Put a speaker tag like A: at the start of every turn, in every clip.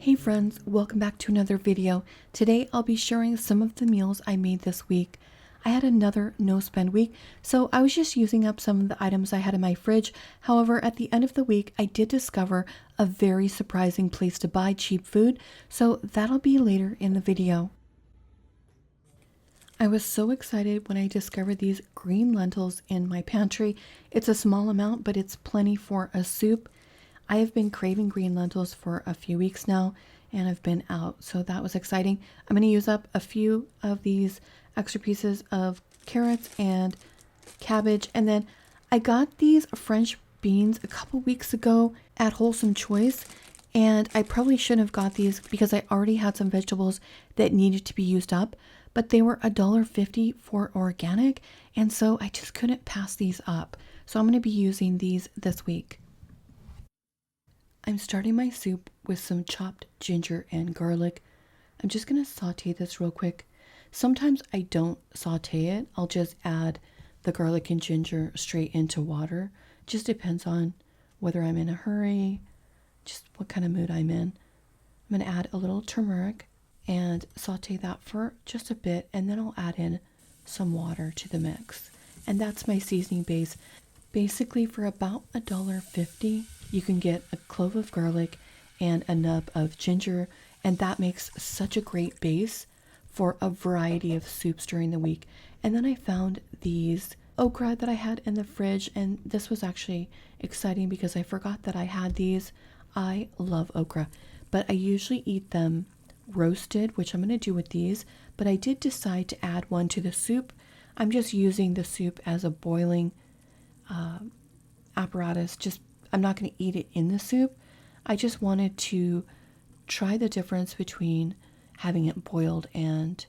A: Hey friends, welcome back to another video. Today I'll be sharing some of the meals I made this week. I had another no spend week, so I was just using up some of the items I had in my fridge. However, at the end of the week, I did discover a very surprising place to buy cheap food, so that'll be later in the video. I was so excited when I discovered these green lentils in my pantry. It's a small amount, but it's plenty for a soup. I have been craving green lentils for a few weeks now, and I've been out, so that was exciting. I'm going to use up a few of these extra pieces of carrots and cabbage, and then I got these French beans a couple weeks ago at Wholesome Choice, and I probably shouldn't have got these because I already had some vegetables that needed to be used up, but they were $1.50 for organic, and so I just couldn't pass these up. So I'm going to be using these this week. I'm starting my soup with some chopped ginger and garlic. I'm just going to saute this real quick. Sometimes I don't saute it. I'll just add the garlic and ginger straight into water. Just depends on whether I'm in a hurry, just what kind of mood I'm in. I'm going to add a little turmeric and saute that for just a bit, and then I'll add in some water to the mix. And that's my seasoning base. Basically, for about $1.50, you can get a clove of garlic and a nub of ginger, and that makes such a great base for a variety of soups during the week. And then I found these okra that I had in the fridge, and this was actually exciting because I forgot that I had these. I love okra, but I usually eat them roasted, which I'm going to do with these, but I did decide to add one to the soup. I'm just using the soup as a boiling apparatus. I'm not going to eat it in the soup. I just wanted to try the difference between having it boiled. And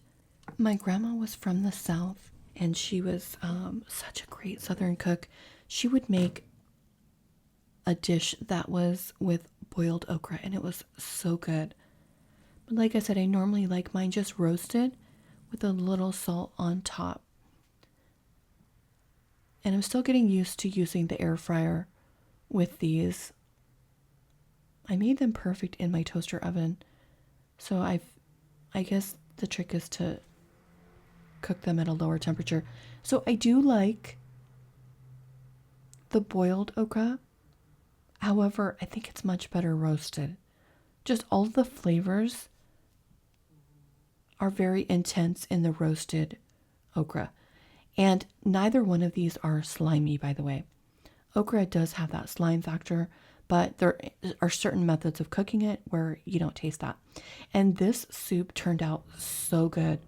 A: my grandma was from the South, and she was such a great Southern cook. She would make a dish that was with boiled okra, and it was so good. But like I said, I normally like mine just roasted with a little salt on top. And I'm still getting used to using the air fryer with these. I made them perfect in my toaster oven. So I guess the trick is to cook them at a lower temperature. So I do like the boiled okra. However, I think it's much better roasted. Just all of the flavors are very intense in the roasted okra. And neither one of these are slimy, by the way. Okra does have that slime factor, but there are certain methods of cooking it where you don't taste that. And this soup turned out so good.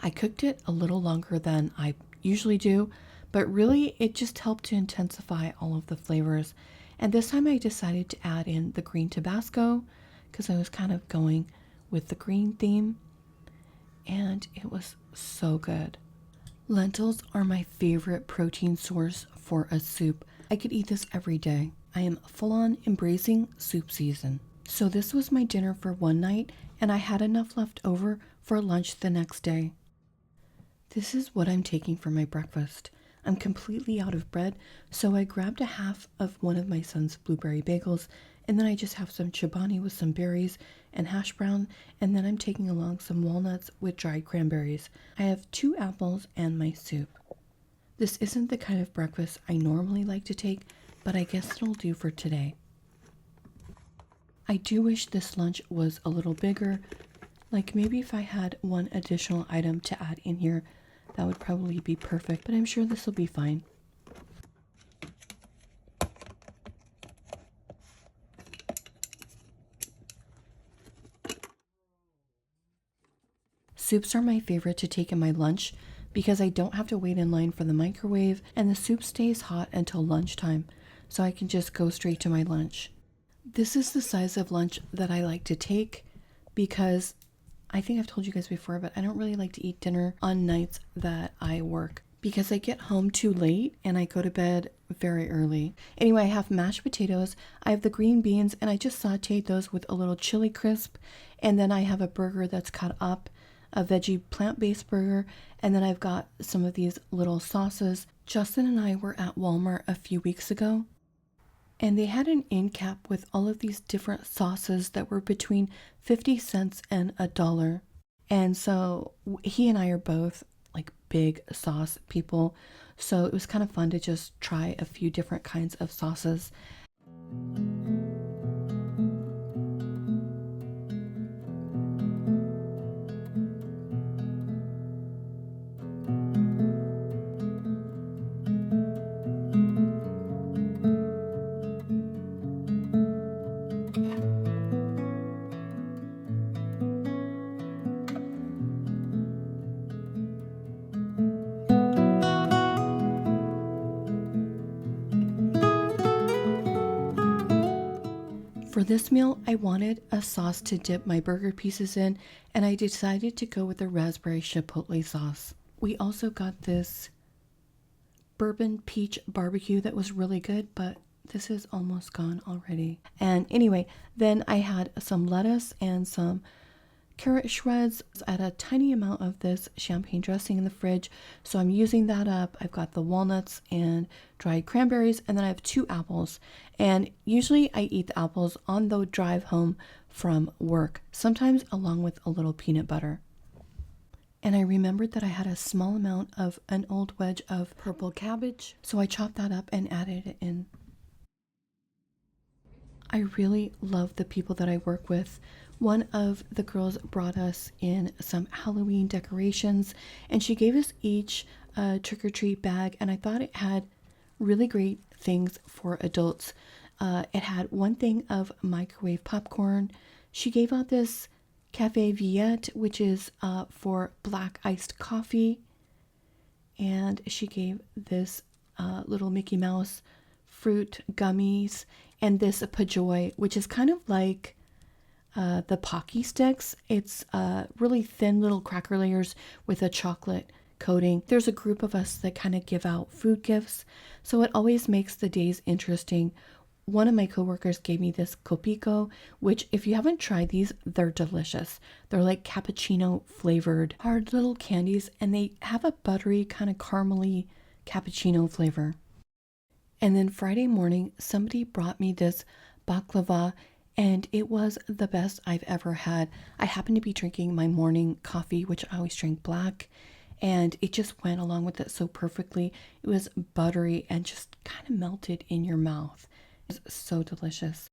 A: I cooked it a little longer than I usually do, but really it just helped to intensify all of the flavors. And this time I decided to add in the green Tabasco because I was kind of going with the green theme, and it was so good. Lentils are my favorite protein source for a soup. I could eat this every day. I am full on embracing soup season. So this was my dinner for one night, and I had enough left over for lunch the next day. This is what I'm taking for my breakfast. I'm completely out of bread, so I grabbed a half of one of my son's blueberry bagels, and then I just have some chobani with some berries and hash brown, and then I'm taking along some walnuts with dried cranberries. I have 2 apples and my soup. This isn't the kind of breakfast I normally like to take, but I guess it'll do for today. I do wish this lunch was a little bigger. Like maybe if I had one additional item to add in here, that would probably be perfect, but I'm sure this will be fine. Soups are my favorite to take in my lunch because I don't have to wait in line for the microwave, and the soup stays hot until lunchtime, so I can just go straight to my lunch. This is the size of lunch that I like to take because I think I've told you guys before, but I don't really like to eat dinner on nights that I work because I get home too late and I go to bed very early. Anyway, I have mashed potatoes, I have the green beans, and I just sauteed those with a little chili crisp, and then I have a burger that's cut up, a veggie plant-based burger, and then I've got some of these little sauces. Justin and I were at Walmart a few weeks ago, And they had an end cap with all of these different sauces that were between 50 cents and $1. And so he and I are both like big sauce people. So it was kind of fun to just try a few different kinds of sauces. For this meal, I wanted a sauce to dip my burger pieces in, and I decided to go with the raspberry chipotle sauce. We also got this bourbon peach barbecue that was really good, but this is almost gone already. And anyway, then I had some lettuce and some carrot shreds. Add a tiny amount of this champagne dressing in the fridge, so I'm using that up. I've got the walnuts and dried cranberries, and then I have 2 apples. And usually I eat the apples on the drive home from work, sometimes along with a little peanut butter. And I remembered that I had a small amount of an old wedge of purple cabbage, so I chopped that up and added it in. I really love the people that I work with. One of the girls brought us in some Halloween decorations, and she gave us each a trick-or-treat bag, and I thought it had really great things for adults. It had one thing of microwave popcorn. She gave out this Cafe Viette, which is for black iced coffee, and she gave this little Mickey Mouse fruit gummies, and this Pajoy, which is kind of like the Pocky sticks. It's really thin little cracker layers with a chocolate coating. There's a group of us that kind of give out food gifts, so it always makes the days interesting. One of my coworkers gave me this Copico, which if you haven't tried these, they're delicious. They're like cappuccino flavored hard little candies, and they have a buttery kind of caramely cappuccino flavor. And then Friday morning, somebody brought me this baklava, and it was the best I've ever had. I happened to be drinking my morning coffee, which I always drink black, and it just went along with it so perfectly. It was buttery and just kind of melted in your mouth. It was so delicious.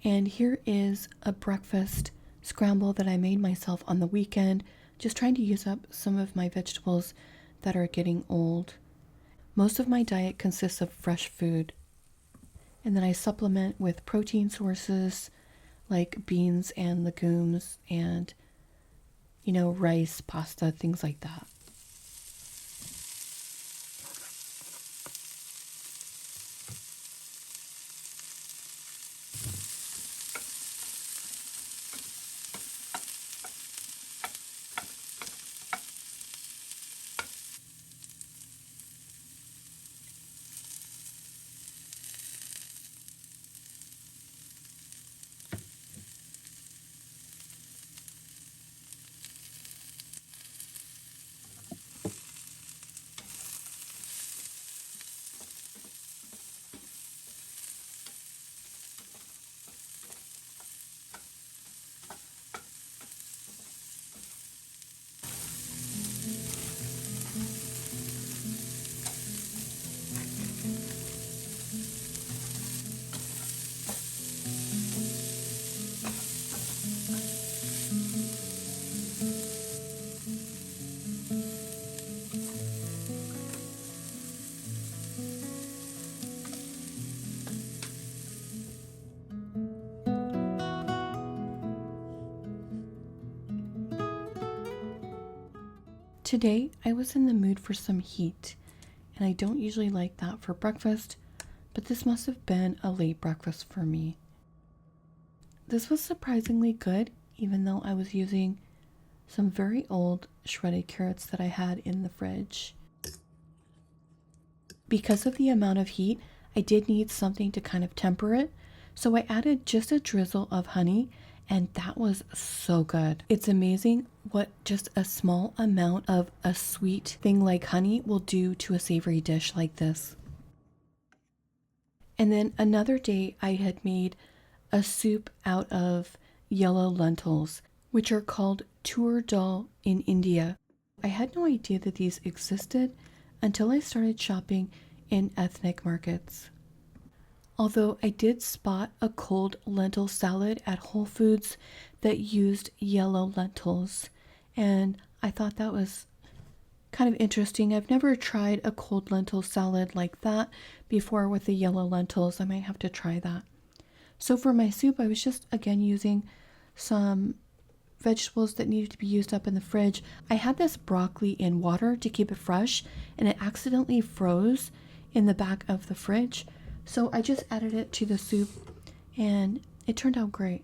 A: And here is a breakfast scramble that I made myself on the weekend, just trying to use up some of my vegetables that are getting old. Most of my diet consists of fresh food, and then I supplement with protein sources like beans and legumes and, rice, pasta, things like that. Today, I was in the mood for some heat, and I don't usually like that for breakfast, but this must have been a late breakfast for me. This was surprisingly good, even though I was using some very old shredded carrots that I had in the fridge. Because of the amount of heat, I did need something to kind of temper it, so I added just a drizzle of honey, and that was so good. It's amazing what just a small amount of a sweet thing like honey will do to a savory dish like this. And then another day I had made a soup out of yellow lentils, which are called tur dal in India. I had no idea that these existed until I started shopping in ethnic markets. Although I did spot a cold lentil salad at Whole Foods that used yellow lentils, and I thought that was kind of interesting. I've never tried a cold lentil salad like that before with the yellow lentils. I might have to try that. So for my soup, I was just again using some vegetables that needed to be used up in the fridge. I had this broccoli in water to keep it fresh, and it accidentally froze in the back of the fridge. So I just added it to the soup, and it turned out great.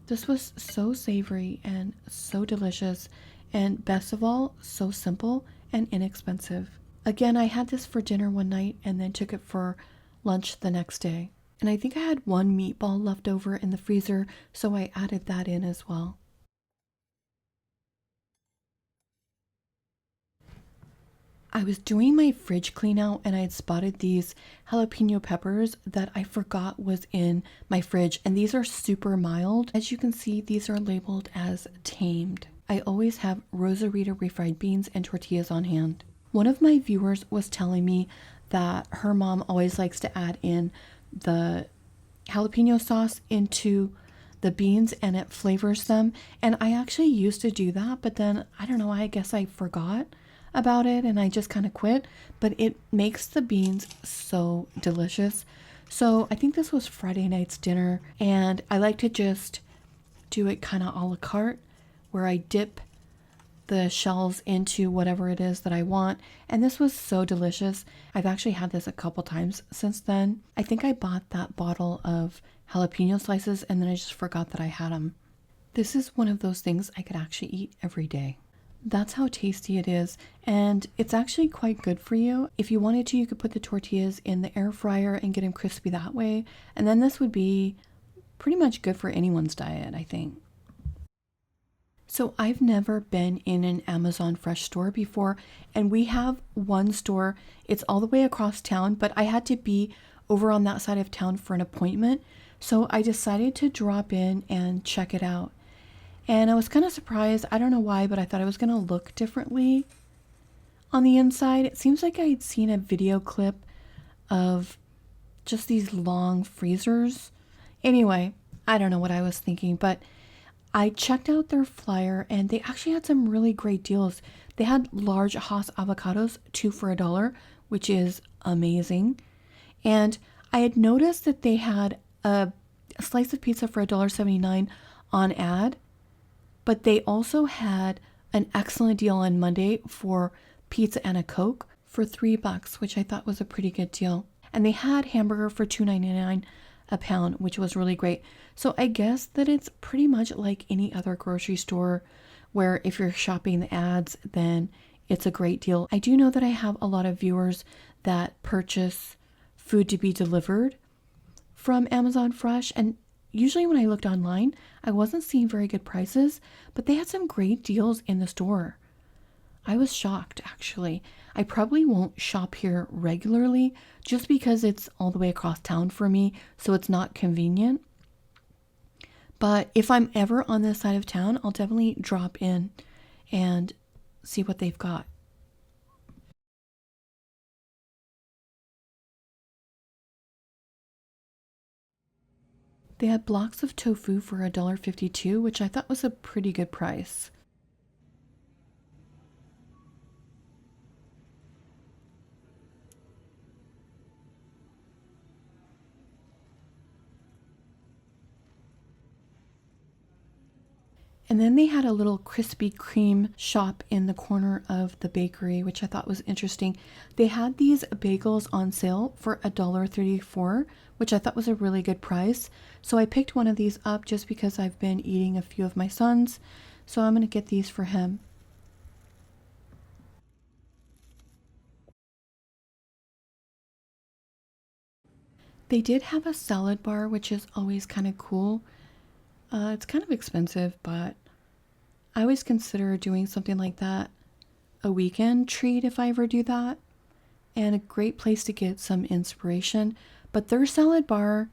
A: This was so savory and so delicious, and best of all, so simple and inexpensive. Again, I had this for dinner one night and then took it for lunch the next day. And I think I had one meatball left over in the freezer, so I added that in as well. I was doing my fridge clean out and I had spotted these jalapeno peppers that I forgot was in my fridge, and these are super mild. As you can see, these are labeled as tamed. I always have Rosarita refried beans and tortillas on hand. One of my viewers was telling me that her mom always likes to add in the jalapeno sauce into the beans and it flavors them, and I actually used to do that, but then I don't know, I guess I forgot about it and I just kind of quit, but it makes the beans so delicious. So I think this was Friday night's dinner, and I like to just do it kind of a la carte, where I dip the shells into whatever it is that I want, and this was so delicious. I've actually had this a couple times since then. I think I bought that bottle of jalapeno slices and then I just forgot that I had them. This is one of those things I could actually eat every day. That's how tasty it is, and it's actually quite good for you. If you wanted to, you could put the tortillas in the air fryer and get them crispy that way, and then this would be pretty much good for anyone's diet, I think. So I've never been in an Amazon Fresh store before, and we have one store. It's all the way across town, but I had to be over on that side of town for an appointment, so I decided to drop in and check it out. And I was kind of surprised. I don't know why, but I thought it was going to look differently on the inside. It seems like I had seen a video clip of just these long freezers. Anyway, I don't know what I was thinking, but I checked out their flyer and they actually had some really great deals. They had large Hass avocados, 2 for $1, which is amazing. And I had noticed that they had a slice of pizza for $1.79 on ad, but they also had an excellent deal on Monday for pizza and a Coke for $3, which I thought was a pretty good deal. And they had hamburger for $2.99 a pound, which was really great. So I guess that it's pretty much like any other grocery store where if you're shopping the ads, then it's a great deal. I do know that I have a lot of viewers that purchase food to be delivered from Amazon Fresh, and usually when I looked online, I wasn't seeing very good prices, but they had some great deals in the store. I was shocked, actually. I probably won't shop here regularly just because it's all the way across town for me, so it's not convenient. But if I'm ever on this side of town, I'll definitely drop in and see what they've got. They had blocks of tofu for $1.52, which I thought was a pretty good price. And then they had a little Krispy Kreme shop in the corner of the bakery, which I thought was interesting. They had these bagels on sale for $1.34, which I thought was a really good price. So I picked one of these up just because I've been eating a few of my son's. So I'm going to get these for him. They did have a salad bar, which is always kind of cool. It's kind of expensive, but I always consider doing something like that a weekend treat if I ever do that, and a great place to get some inspiration. but their salad bar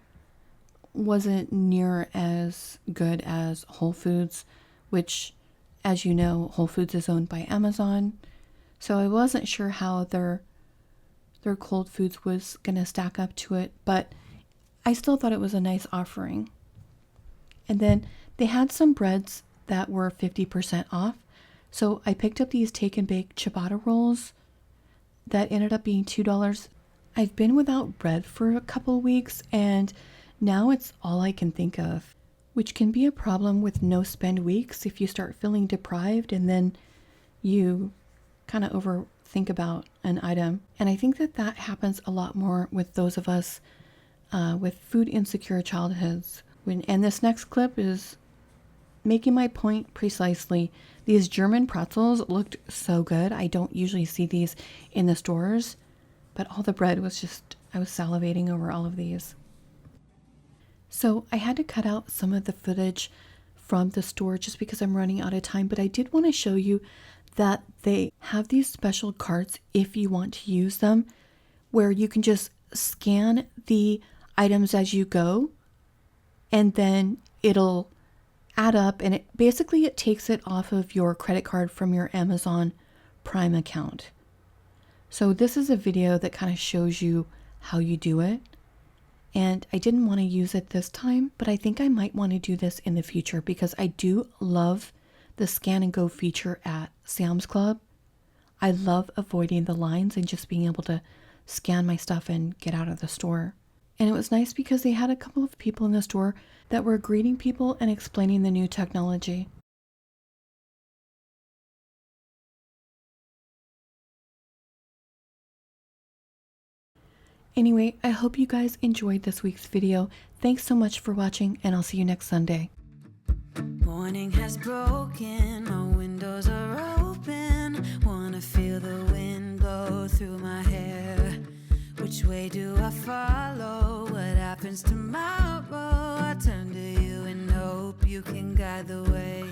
A: wasn't near as good as Whole Foods, which, as you know, Whole Foods is owned by Amazon. So I wasn't sure how their cold foods was going to stack up to it, but I still thought it was a nice offering. And then they had some breads that were 50% off. So I picked up these take and bake ciabatta rolls that ended up being $2. I've been without bread for a couple weeks, and now it's all I can think of, which can be a problem with no spend weeks if you start feeling deprived and then you kind of overthink about an item. And I think that happens a lot more with those of us with food insecure childhoods. And this next clip is making my point precisely. These German pretzels looked so good. I don't usually see these in the stores, but all the bread was just, I was salivating over all of these. So I had to cut out some of the footage from the store just because I'm running out of time, but I did want to show you that they have these special carts if you want to use them, where you can just scan the items as you go, and then it'll add up, and it takes it off of your credit card from your Amazon Prime account. So this is a video that kind of shows you how you do it. And I didn't want to use it this time, but I think I might want to do this in the future because I do love the scan and go feature at Sam's Club. I love avoiding the lines and just being able to scan my stuff and get out of the store. And it was nice because they had a couple of people in the store that were greeting people and explaining the new technology. Anyway, I hope you guys enjoyed this week's video. Thanks so much for watching, and I'll see you next Sunday.
B: Morning has broken, my windows are open. Wanna feel the wind blow through my hair. Which way do I follow? What happens tomorrow? I turn to you and hope you can guide the way.